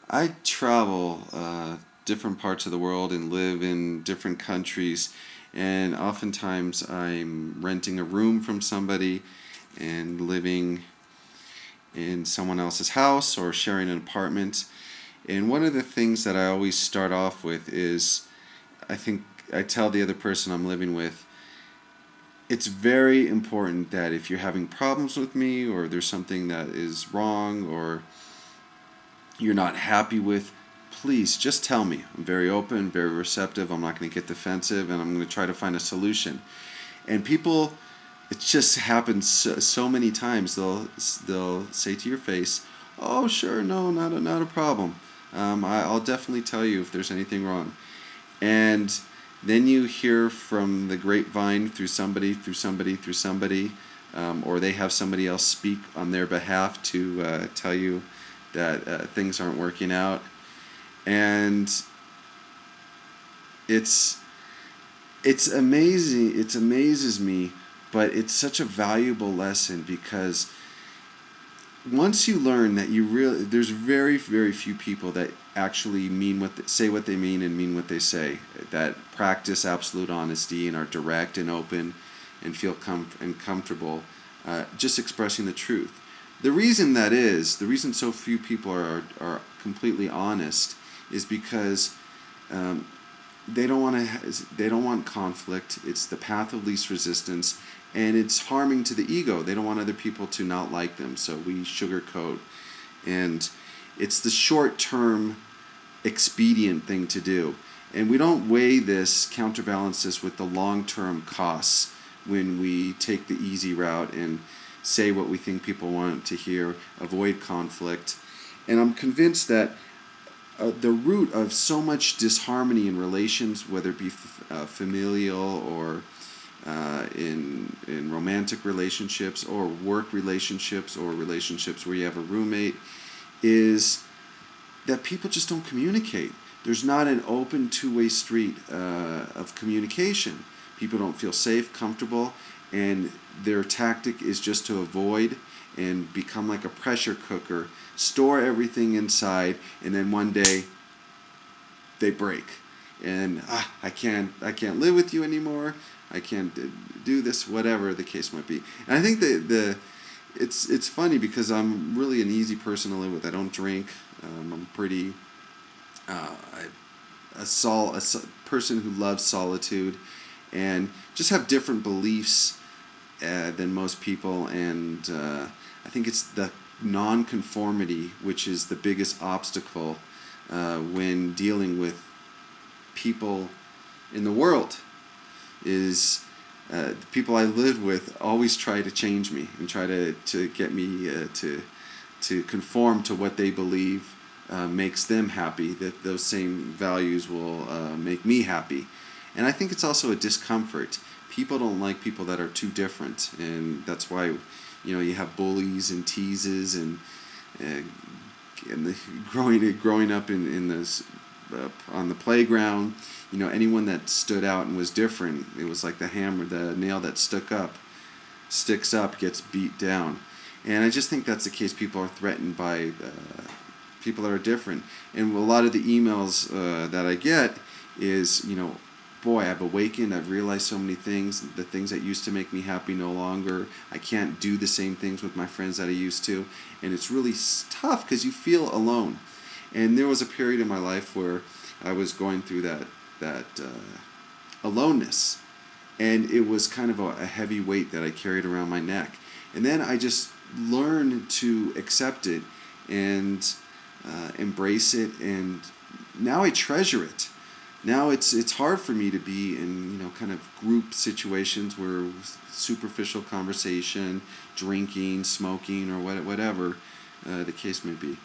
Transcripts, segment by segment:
I travel different parts of the world and live in different countries, and oftentimes I'm renting a room from somebody and living in someone else's house or sharing an apartment. And one of the things that I always start off with is I think I tell the other person I'm living with, it's very important that if you're having problems with me or there's something that is wrong or you're not happy with, please just tell me. I'm very open, very receptive. I'm not going to get defensive, and I'm going to try to find a solution. And people, it just happens so many times. They'll say to your face, "Oh, sure, no, not a problem. I'll definitely tell you if there's anything wrong." And then you hear from the grapevine through somebody, or they have somebody else speak on their behalf to tell you that things aren't working out, and it's amazing. It amazes me, but it's such a valuable lesson because once you learn that there's very very few people that actually say what they mean and mean what they say, that practice absolute honesty and are direct and open and feel comfortable just expressing the truth. The reason so few people are completely honest is because they don't want conflict. It's the path of least resistance, and it's harming to the ego. They don't want other people to not like them, so we sugarcoat, and it's the short-term expedient thing to do. And we don't counterbalance this with the long-term costs when we take the easy route and say what we think people want to hear, avoid conflict. And I'm convinced that the root of so much disharmony in relations, whether it be familial or in romantic relationships or work relationships or relationships where you have a roommate, is that people just don't communicate. There's not an open two-way street of communication. People don't feel safe, comfortable, and their tactic is just to avoid and become like a pressure cooker, store everything inside, and then one day they break. And I can't live with you anymore. I can't do this, whatever the case might be. And I think it's funny because I'm really an easy person to live with. I don't drink. I'm pretty a person who loves solitude and just have different beliefs than most people, and I think it's the nonconformity which is the biggest obstacle when dealing with people in the world. Is the people I live with always try to change me and try to get me to conform to what they believe makes them happy, that those same values will make me happy. And I think it's also a discomfort. People don't like people that are too different, and that's why you have bullies and teases and growing up in this on the playground. Anyone that stood out and was different, it was like the nail that sticks up gets beat down. And I just think that's the case. People are threatened by people that are different. And a lot of the emails that I get is, boy, I've awakened, I've realized so many things. The things that used to make me happy no longer. I can't do the same things with my friends that I used to. And it's really tough because you feel alone. And there was a period in my life where I was going through that aloneness. And it was kind of a heavy weight that I carried around my neck. And then I just learned to accept it and embrace it. And now I treasure it. Now it's hard for me to be in kind of group situations where superficial conversation, drinking, smoking, or whatever the case may be.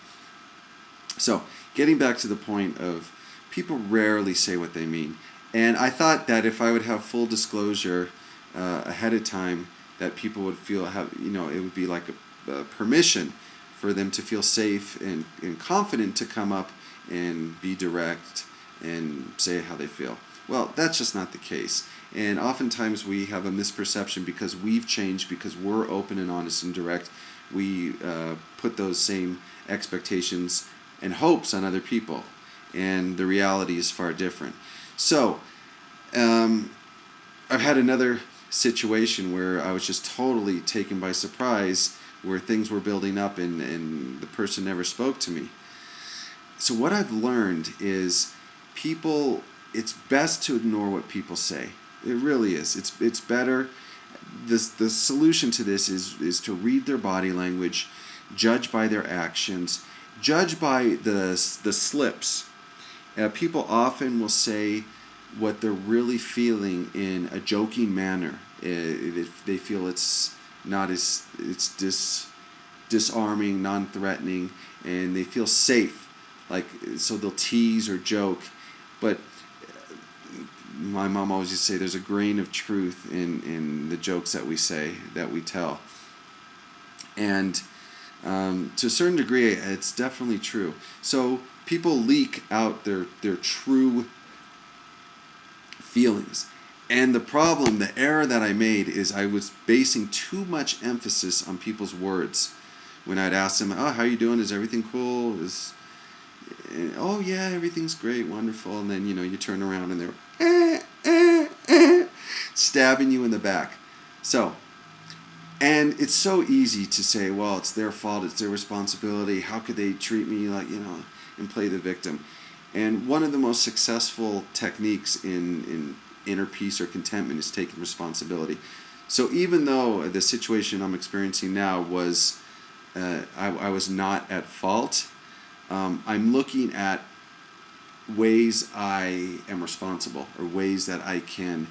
So getting back to the point of people rarely say what they mean, and I thought that if I would have full disclosure ahead of time, that people would feel it would be like a permission for them to feel safe and confident to come up and be direct and say how they feel. Well, that's just not the case. And oftentimes we have a misperception because we've changed, because we're open and honest and direct. We put those same expectations and hopes on other people, and the reality is far different. So I've had another situation where I was just totally taken by surprise, where things were building up and the person never spoke to me. So what I've learned is it's best to ignore what people say. It really is. It's better. The solution to this is to read their body language, judge by their actions, judge by the slips. People often will say what they're really feeling in a joking manner. If they feel it's disarming, non-threatening, and they feel safe. So they'll tease or joke. But my mom always used to say there's a grain of truth in the jokes that we say, that we tell. And to a certain degree, it's definitely true. So people leak out their true feelings. And the error that I made is I was basing too much emphasis on people's words. When I'd ask them, "Oh, how you doing? Is everything cool? Oh yeah, everything's great, wonderful." And then you turn around and they're stabbing you in the back. And it's so easy to say, well, it's their fault, it's their responsibility. How could they treat me and play the victim? And one of the most successful techniques in inner peace or contentment is taking responsibility. So even though the situation I'm experiencing now was, I was not at fault, I'm looking at ways I am responsible, or ways that I can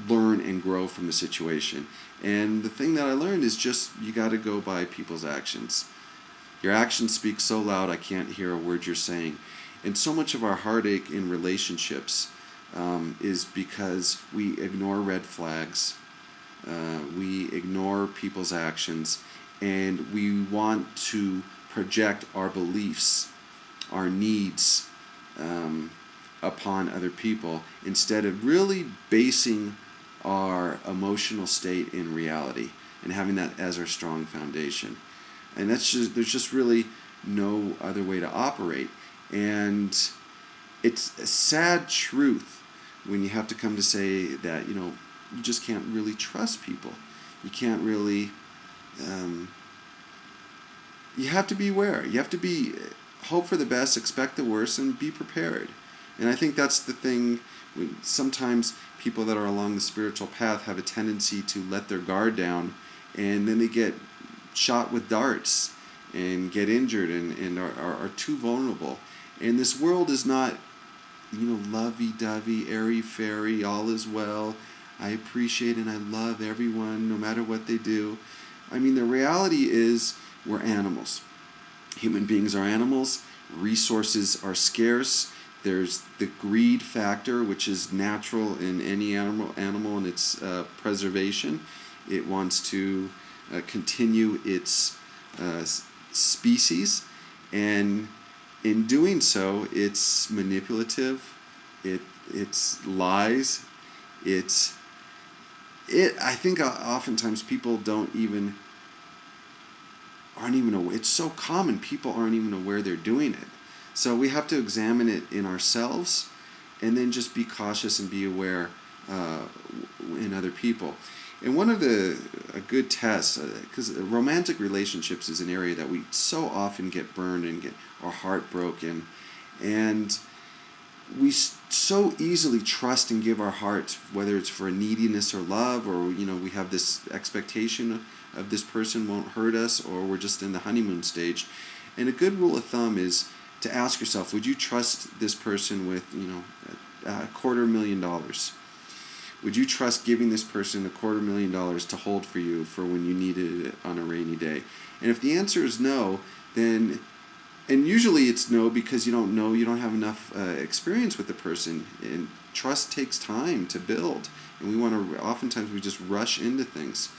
learn and grow from the situation. And the thing that I learned is just, you got to go by people's actions. Your actions speak so loud I can't hear a word you're saying. And so much of our heartache in relationships is because we ignore red flags, we ignore people's actions, and we want to project our beliefs, our needs upon other people, instead of really basing our emotional state in reality and having that as our strong foundation. And there's just really no other way to operate. And it's a sad truth when you have to come to say that, you just can't really trust people. You can't really, you have to be aware. You have to hope for the best, expect the worst, and be prepared. And I think that's the thing. Sometimes people that are along the spiritual path have a tendency to let their guard down, and then they get shot with darts and get injured and are too vulnerable. And this world is not, lovey-dovey, airy-fairy, all is well. I appreciate and I love everyone, no matter what they do. I mean, the reality is we're animals. Human beings are animals. Resources are scarce. There's the greed factor, which is natural in any animal and its preservation. It wants to continue its species, and in doing so, it's manipulative. It's lies. I think oftentimes people aren't even aware. It's so common, people aren't even aware they're doing it. So we have to examine it in ourselves, and then just be cautious and be aware in other people. And one of a good test, because romantic relationships is an area that we so often get burned and get our heart broken, and we so easily trust and give our hearts, whether it's for neediness or love, or we have this expectation of this person won't hurt us, or we're just in the honeymoon stage. And a good rule of thumb is to ask yourself, would you trust this person with $250,000? Would you trust giving this person $250,000 to hold for you for when you needed it on a rainy day? And if the answer is no, then, and usually it's no because you don't know, you don't have enough experience with the person, and trust takes time to build, and oftentimes we just rush into things.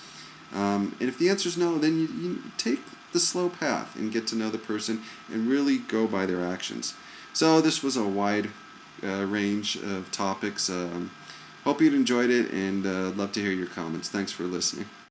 And if the answer is no, then you take the slow path and get to know the person and really go by their actions. So this was a wide range of topics. Hope you'd enjoyed it, and love to hear your comments. Thanks for listening.